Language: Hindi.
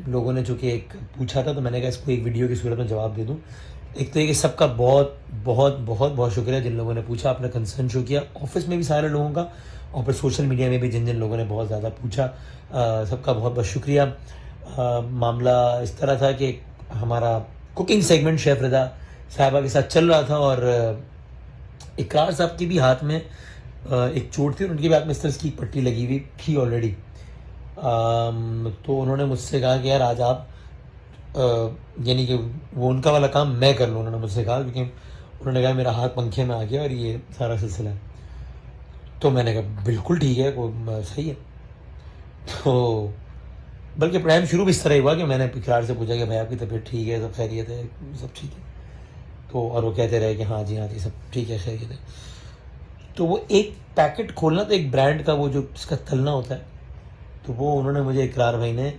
लोगों ने चूँकि एक पूछा था, तो मैंने कहा इसको एक वीडियो की सूरत में जवाब दे दूँ। एक तो ये कि सबका बहुत बहुत बहुत बहुत शुक्रिया जिन लोगों ने पूछा, आपने कंसर्न शो किया, ऑफिस में भी सारे लोगों का, और फिर सोशल मीडिया में भी जिन जिन लोगों ने बहुत ज़्यादा पूछा, सबका बहुत बहुत शुक्रिया। मामला इस तरह था कि हमारा कुकिंग सेगमेंट शेफ़ रज़ा साहिबा के साथ चल रहा था, और इकरार साहब के भी हाथ में एक चोट थी, और उनके भी हाथ में इस तरह की पट्टी लगी हुई थी ऑलरेडी। तो उन्होंने मुझसे कहा कि यार आज आप यानी कि वो उनका वाला काम मैं कर लूँ, उन्होंने मुझसे कहा, क्योंकि उन्होंने कहा मेरा हाथ पंखे में आ गया और ये सारा सिलसिला है। तो मैंने कहा बिल्कुल ठीक है, को सही है। तो बल्कि प्राइम शुरू भी इस तरह ही हुआ कि मैंने इकरार से पूछा कि भाई आपकी तबीयत ठीक है, सब खैरियत है, सब ठीक है। तो और वो कहते रहे कि हाँ जी सब ठीक है, खैरियत है। तो वो एक पैकेट खोलना, तो एक ब्रांड का वो जो इसका तलना होता है, तो वो उन्होंने मुझे इकरार भाई ने